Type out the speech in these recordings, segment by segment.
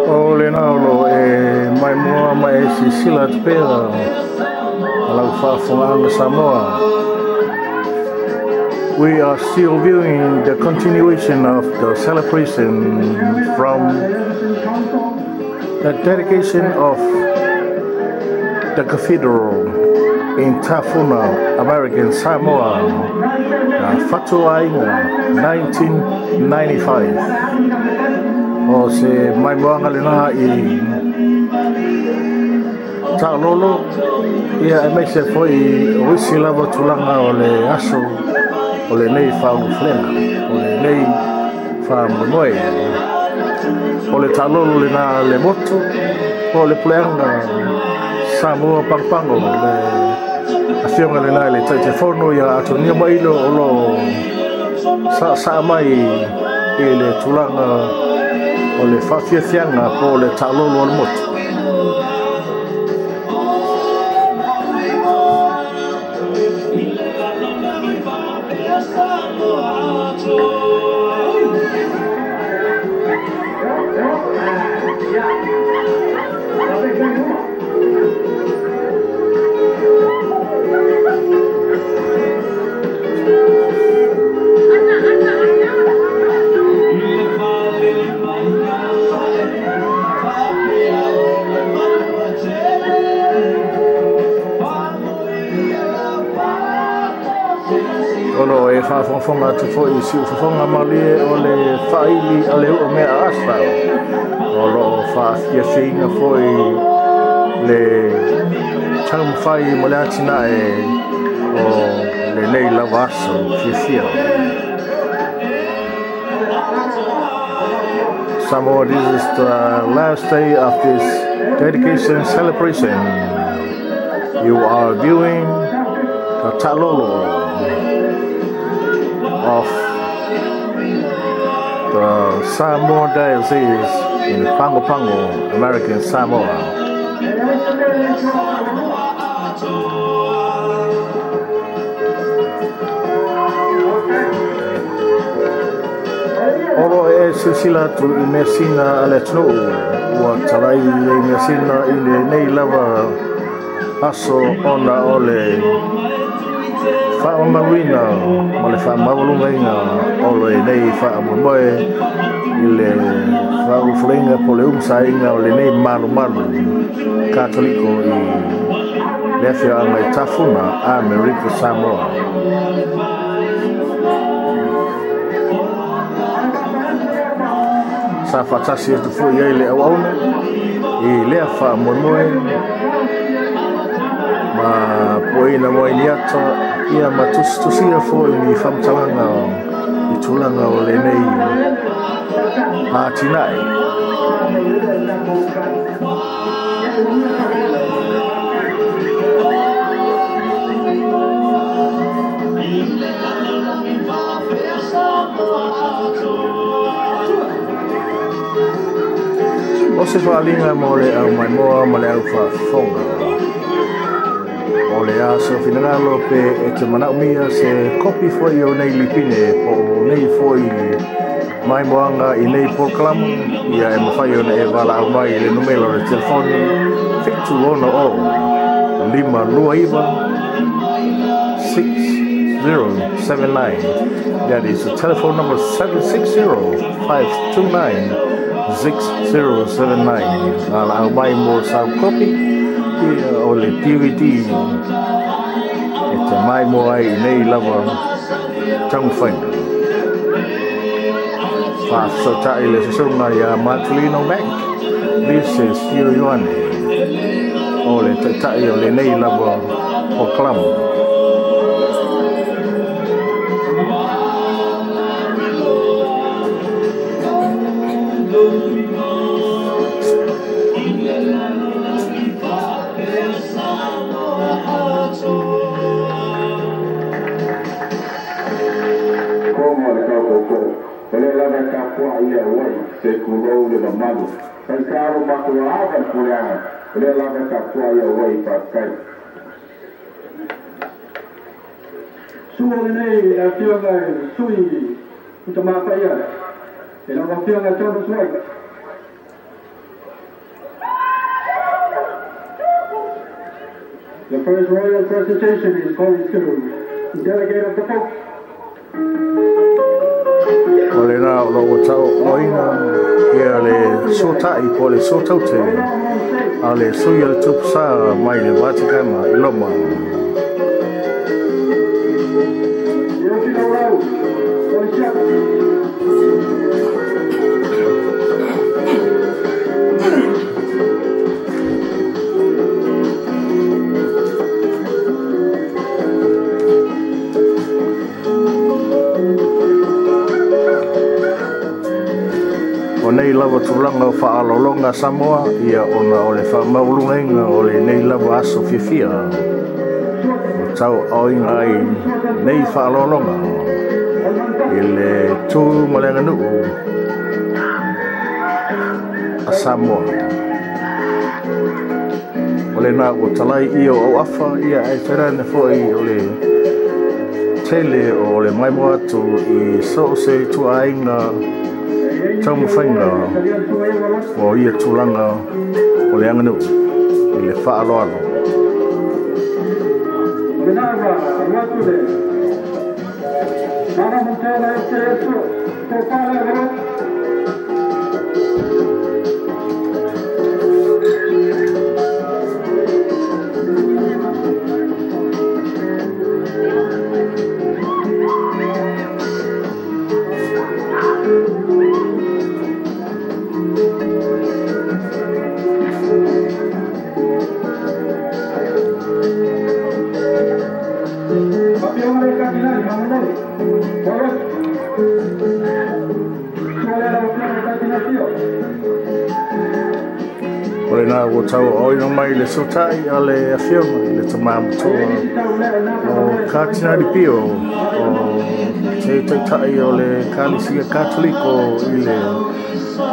O le naolo e mai mua mai e sisila te pera alau whaafonga Samoa. We are still viewing the continuation of the celebration from the dedication of the cathedral in Tafuna, American Samoa, Fatuainga, 1995. O se mai moanga le naha I Ta'alolo, ia e mai se foi wisi lava tulanga o le aso o le nei whauluflenga, o le nei whamoe. O le Ta'alolo le na le moto, o le pleanga Samoa Pangpango, le afionga le na le taitefono ia atonia mailo o lo sa mai I le tulanga o le whawhiawhianga po le Ta'alolo o le moto. Ono e whaafonga te fo I si uwhafonga malie o le whaili a le o mea asa. O lo whaafia fo I le taumwhai mo le atina e o le nei lava asa fia. Samoa, this is the last day of this dedication celebration. You are viewing the Ta'alolo of the Samoa Diocese in Pago Pago, American Samoa. Oro e silsila tu I mesina ale tnu wa tarai e mesina I le nei lava aso ona ole whaamawina ma le whaamawalungainga o le nei whaamoe I le whauflenga po le umsainga o le nei malu katoliko I le whia anga I Tafuna America Samoa. Sa whatasi atu fu I le awauna I lea whaamoe ma poina mo iniata ia matustusia fo I whamtalanga I tulanga o le nei hatinai. O se whaalinga mo le au mai moa ma le au whaafonga. O le aso finangalo pe e te manaumia se kopi foi o nei lipine po nei foi mai moanga I nei porklamu ia e mawhai o na e wala au mai le numero de telefoni fitu ono o 525-6079. That is the telephone number 760-529-6079. Ala au mai mo sa kopi o le DVD e te mai mo ai I nei lava taumwhainga. Whaasota I le sasonga ia Marcelino Bank. This is Ioane o le tatai o le nei lava o klamu. Se kulou le malu, el caro maculava puliana, le lava capoia wei pakai. Suole nei a tioga sui, utama paia. la ovación a todos hoy. The first royal presentation is going to the delegate of the Pope. Ole na o lo tau oina ia le sota I po le sota te ale suia le tupsa mai le Vaticana I loma. Nei lava tulanga whaalolonga Samoa ia ona o le whamaulunga o le nei lava aso whiwhia. O tau oinga ai nei whaalolonga I le tū malenga nuu a Samoa. O le nā o talai ia o awha ia ai wherane fwoi o le tele o le maimo atu I so se tu ainga tau mwhainga o ia tūlanga o le anganu I le whaaloalo. O le nā o tau oina mai le sotai a le awhioma I le tamāmatua o Kātinari Pio o te taitai o le Kālisia Katoliko I le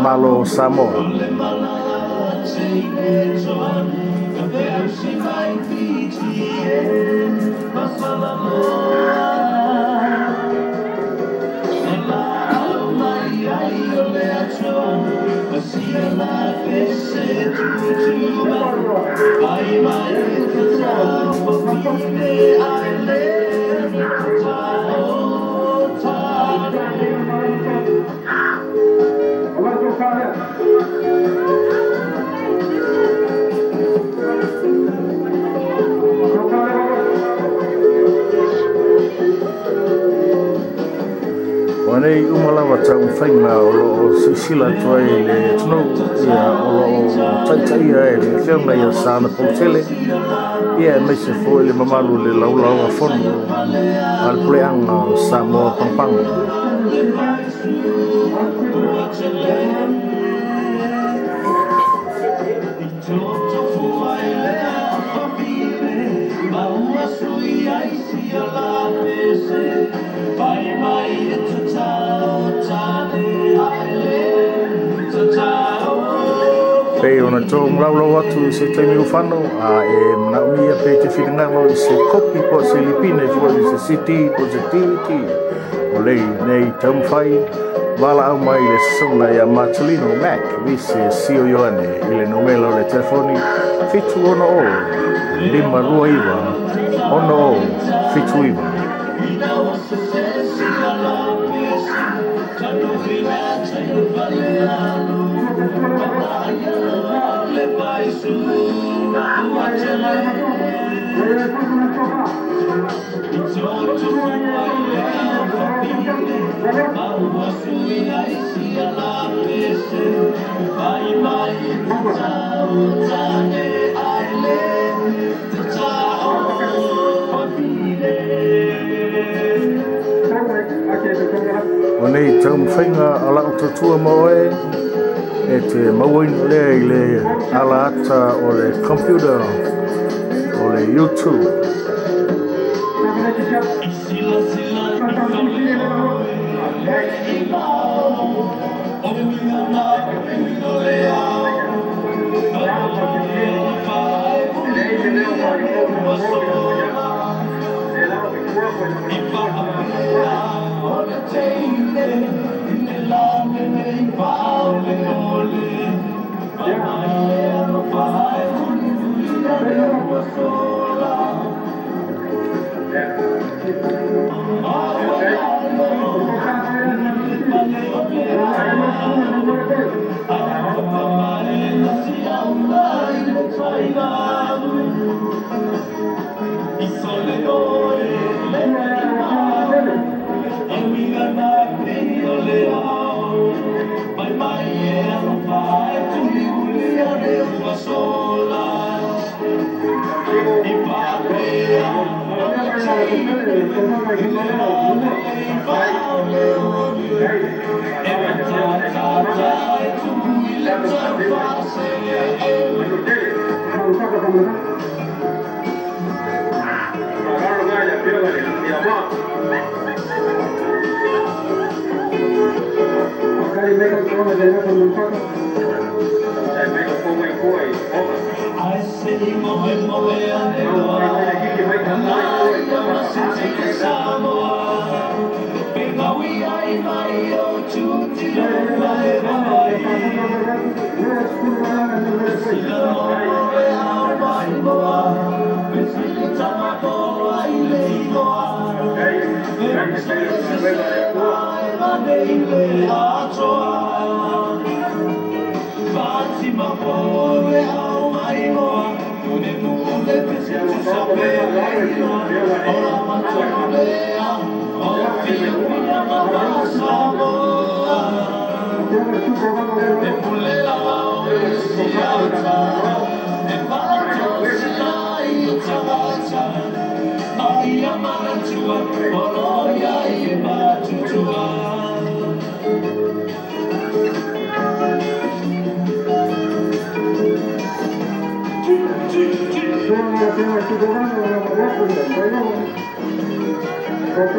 Malo Samoa. Nei umalawa tau whainga o lo sisila tuai le tunu ia o lo taitai e le whiaunga ia Sana Potele ia e meise fo le mamalu le laulau a whonu al puleanga Samoa Pampanga. Pei ona tō mraulau atu I se taimi ufano a e mnaumia pe te whiringaro I se kopi po se lipine fo I se city positivity o lei nei taumwhai wala au mai le sona ia Marcelino Mac vi se sio Ioane I le numelo le telefoni fitu ono o lima rua iwa ono o fitu iwa. O nei tau mwhainga a lau tatua moe e te mauaina lea I le ala ata o le computer o le YouTube.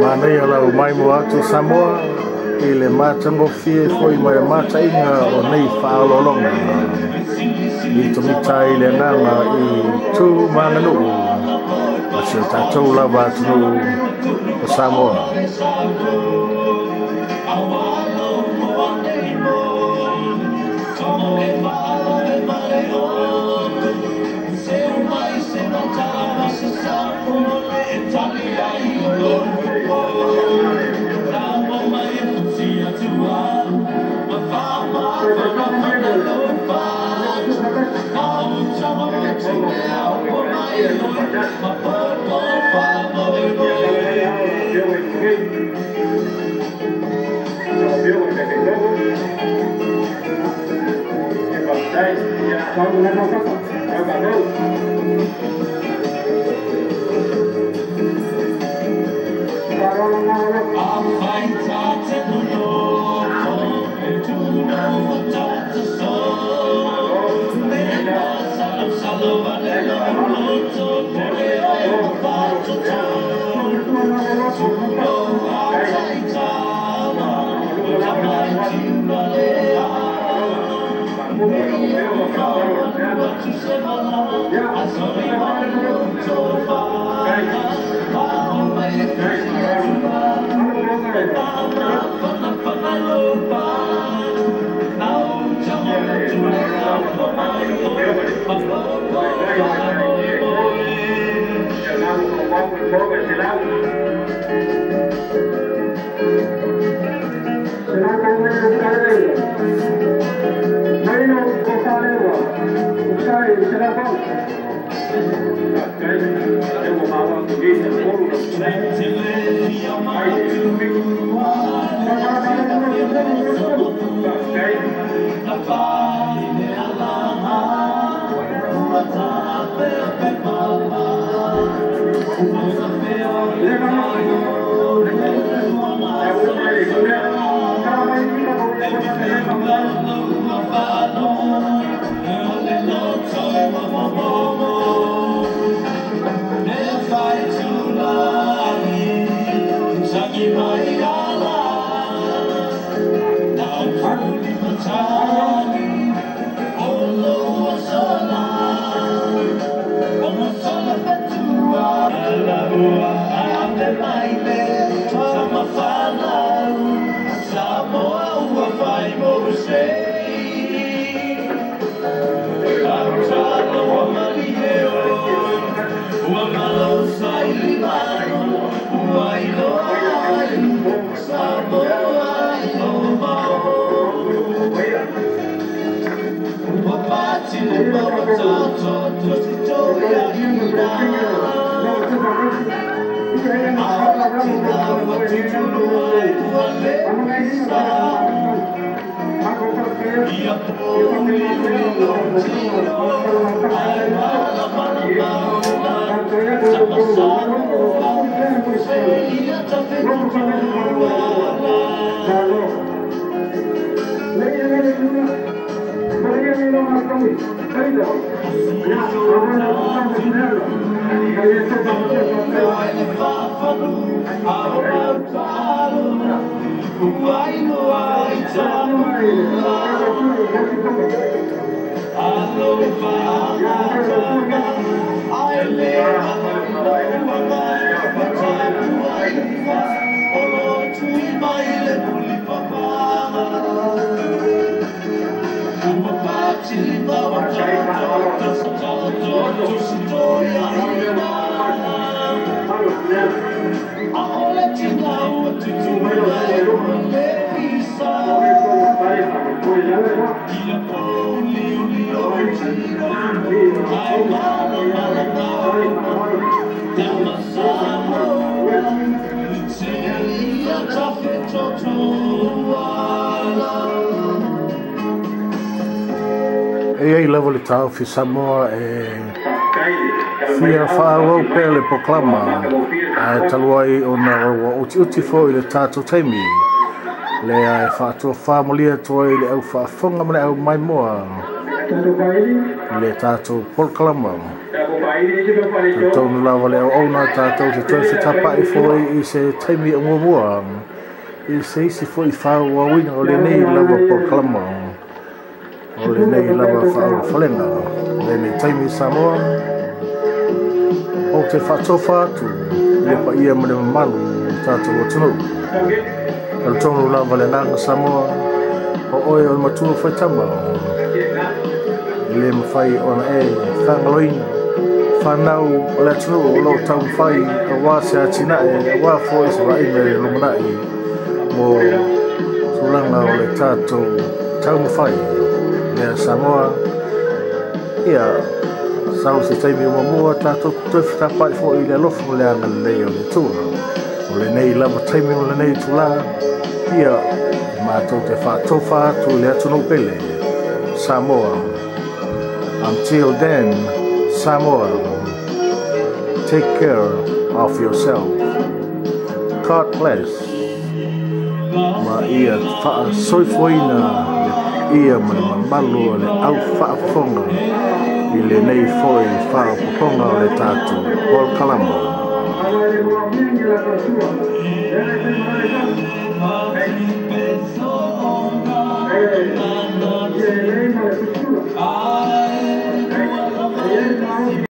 Manei ala mai mo atu Samoa i le matango fie foi mai mata inga o nei whaalolonga i tumita i le nganga i tū manganu a se tatou lava atu o Samoa. Ei levo le tau fi Samoa fia whaau pēr le poklama taluai o na uti fo i le tātou taimi le ai whaatua whaamolia toa i le au whaafonga mene au mai moa le tātou poklama tonu lawa le au auna tātou te toi whetapa i fo i se taimi o mua i se isi fo i whau a wina o le nei lawa poklama o le nei lawa whaau whalenga le nei taimi Samoa o te whatofa atu le pa ia mene mamalu tātou o tunu al tonu lawa le nanga Samoa o oe o matua whaitama le mawhai ona whangaloina whanau o le tunu o lo tau whai a wā se atinae a wā fo i se rai me le lumanai mo tulanga o le tātou tau mawhai le Samoa ia sau se taimi o mamua tātou tuwhi tapai fo i le alofu le anga lei o le tua o le nei lava taimi o le nei tula ia mātou te whātofa atu le atunu pele Samoa. Until then, Samoa, take care of yourself. God bless. Ma ia wha soifoina ia mana mamalu le au whaafonga i le nei foi whaafonga o le tātou. Paul Kalama.